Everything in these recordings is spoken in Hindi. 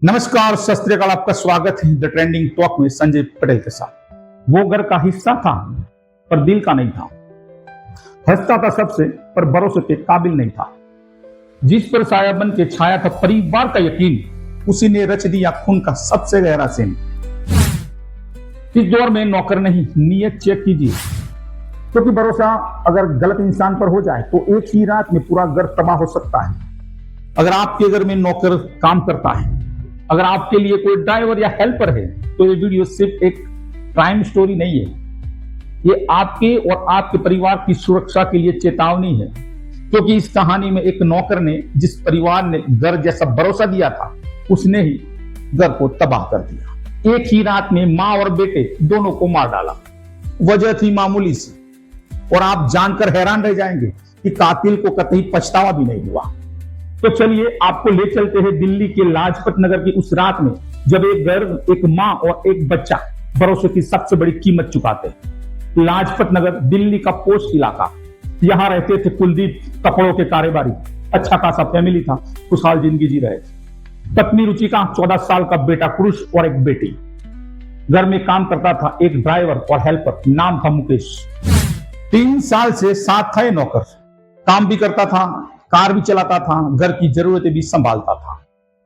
नमस्कार, सत श्री अकाल। आपका स्वागत है द ट्रेंडिंग टॉक में संजय पटेल के साथ। वो घर का हिस्सा था पर दिल का नहीं था, हंसता था सबसे पर भरोसे के काबिल नहीं था। जिस पर साया बन के छाया था परिवार का यकीन, उसी ने रच दिया खून का सबसे गहरा सीन। इस दौर में नौकर नहीं, नीयत चेक कीजिए, क्योंकि भरोसा अगर गलत इंसान पर हो जाए तो एक ही रात में पूरा घर तबाह हो सकता है। अगर आपके घर में नौकर काम करता है, अगर आपके लिए कोई ड्राइवर या हेल्पर है, तो ये वीडियो सिर्फ एक क्राइम स्टोरी नहीं है, ये आपके और आपके परिवार की सुरक्षा के लिए चेतावनी है। क्योंकि इस कहानी में एक नौकर ने, जिस परिवार ने घर जैसा भरोसा दिया था, उसने ही घर को तबाह कर दिया। एक ही रात में माँ और बेटे दोनों को मार डाला। वजह थी मामूली सी, और आप जानकर हैरान रह जाएंगे कि कातिल को कतई पछतावा भी नहीं हुआ। तो चलिए आपको ले चलते हैं दिल्ली के लाजपत नगर की उस रात में, जब एक घर, एक माँ और एक बच्चा भरोसे की सबसे बड़ी कीमत चुकाते हैं। लाजपत नगर दिल्ली का पोस्ट इलाका। यहाँ रहते थे कुलदीप, कपड़ों के कारोबारी। अच्छा खासा फैमिली था, खुशहाल जिंदगी जी रहे थे। पत्नी रुचिका, 14 साल का बेटा कुरुष और एक बेटी। घर में काम करता था एक ड्राइवर और हेल्पर, नाम था मुकेश। 3 साल से साथ था ये नौकर। काम भी करता था, कार भी चलाता था, घर की जरूरतें भी संभालता था।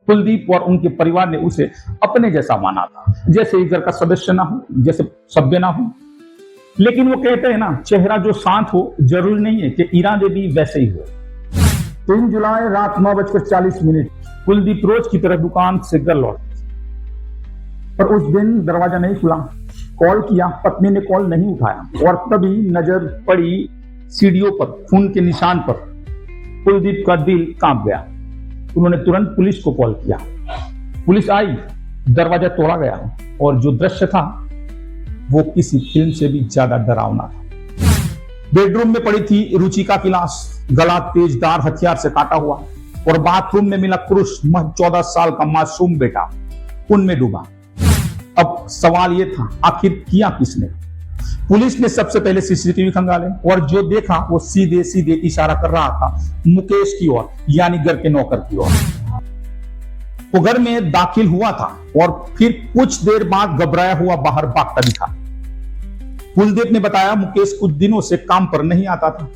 कुलदीप और उनके परिवार ने उसे अपने जैसा माना था, जैसे घर का सदस्य ना हो, जैसे सभ्य ना हो। लेकिन वो कहते हैं ना, चेहरा जो शांत हो जरूरी नहीं है कि इरादे भी वैसे ही हो। 3 जुलाई रात 9:40 कुलदीप रोज की तरह दुकान से घर लौट, पर उस दिन दरवाजा नहीं खुला। कॉल किया, पत्नी ने कॉल नहीं उठाया, और तभी नजर पड़ी सीढ़ियों पर खून के निशान पर। कुलदीप का दिल कांप गया। उन्होंने तुरंत पुलिस को कॉल किया। पुलिस आई, दरवाजा तोड़ा गया, और जो दृश्य था वो किसी फिल्म से भी ज्यादा डरावना था। बेडरूम में पड़ी थी रुचिका की लाश, गला तेजदार हथियार से काटा हुआ, और बाथरूम में मिला कुरुष, 14 साल का मासूम बेटा, उनमें डूबा। अब सवाल ये था, आखिर किया किसने? पुलिस ने सबसे पहले सीसीटीवी खंगाले, और जो देखा वो सीधे सीधे इशारा कर रहा था मुकेश की ओर, यानी घर के नौकर की ओर। वो घर में दाखिल हुआ था और फिर कुछ देर बाद घबराया हुआ बाहर भागता दिखा। कुलदीप ने बताया, मुकेश कुछ दिनों से काम पर नहीं आता था।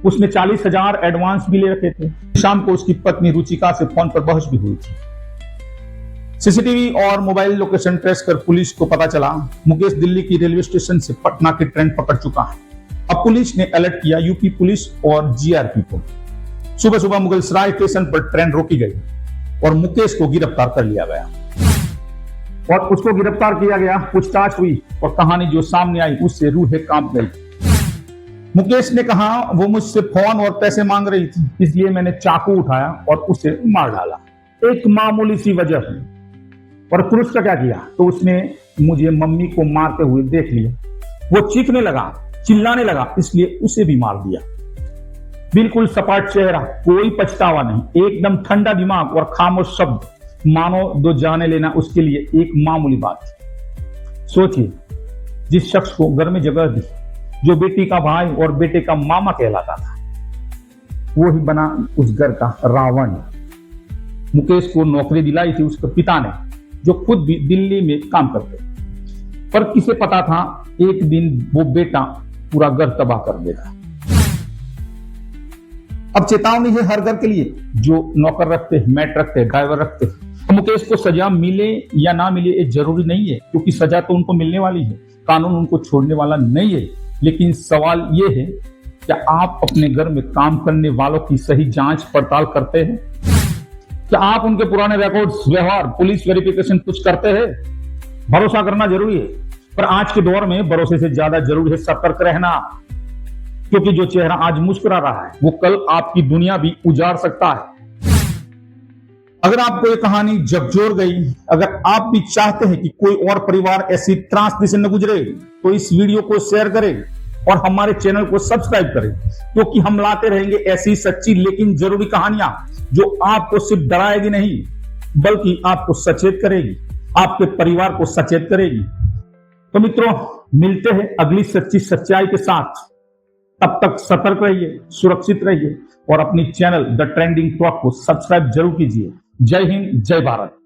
उसने 40,000 एडवांस भी ले रखे थे। शाम को उसकी पत्नी रुचिका से फोन पर बहस भी हुई थी। सीसीटीवी और मोबाइल लोकेशन ट्रेस कर पुलिस को पता चला, मुकेश दिल्ली की रेलवे स्टेशन से पटना की ट्रेन पकड़ चुका है। अब पुलिस ने अलर्ट किया यूपी पुलिस और जीआरपी को। सुबह सुबह मुगलसराय स्टेशन पर ट्रेन रोकी गई और मुकेश को गिरफ्तार कर लिया गया, और उसको गिरफ्तार किया गया। पूछताछ हुई और कहानी जो सामने आई उससे रूहें कांप गई। मुकेश ने कहा, वो मुझसे फोन और पैसे मांग रही थी, इसलिए मैंने चाकू उठाया और उसे मार डाला। एक मामूली सी वजह है। और कुरुष का क्या किया? तो उसने मुझे मम्मी को मारते हुए देख लिया। वो चीखने लगा, चिल्लाने लगा, इसलिए उसे भी मार दिया। बिल्कुल सपाट चेहरा, कोई पछतावा नहीं, एकदम ठंडा दिमाग और खामोश शब्द, मानो दो जाने लेना उसके लिए एक मामूली बात थी। सोचिए, जिस शख्स को घर में जगह दी, जो बेटी का भाई और बेटे का मामा कहलाता था, वो ही बना उस घर का रावण। मुकेश को नौकरी दिलाई थी उसके पिता ने, जो खुद भी दिल्ली में काम करते, पर किसे पता था एक दिन वो बेटा पूरा घर तबाह कर देगा। अब चेतावनी है हर घर के लिए, जो नौकर रखते, मैट रखते, ड्राइवर रखते। तो मुकेश को सजा मिले या ना मिले ये जरूरी नहीं है, क्योंकि सजा तो उनको मिलने वाली है, कानून उनको छोड़ने वाला नहीं है। लेकिन सवाल ये है, क्या आप अपने घर में काम करने वालों की सही जांच पड़ताल करते हैं? क्या आप उनके पुराने रिकॉर्ड्स, व्यवहार, पुलिस वेरिफिकेशन कुछ करते हैं? भरोसा करना जरूरी है, पर आज के दौर में भरोसे से ज्यादा जरूरी है सतर्क रहना, क्योंकि जो चेहरा आज मुस्कुरा रहा है वो कल आपकी दुनिया भी उजाड़ सकता है। अगर आपको ये कहानी झकझोर गई, अगर आप भी चाहते हैं कि कोई और परिवार ऐसी त्रासदी से न गुजरे, तो इस वीडियो को शेयर करें और हमारे चैनल को सब्सक्राइब करें, क्योंकि हम लाते रहेंगे ऐसी सच्ची लेकिन जरूरी कहानियां, जो आपको सिर्फ डराएगी नहीं, बल्कि आपको सचेत करेगी, आपके परिवार को सचेत करेगी। तो मित्रों, मिलते हैं अगली सच्ची सच्चाई के साथ। तब तक सतर्क रहिए, सुरक्षित रहिए, और अपनी चैनल द ट्रेंडिंग टॉक को सब्सक्राइब जरूर कीजिए। जय हिंद, जय भारत।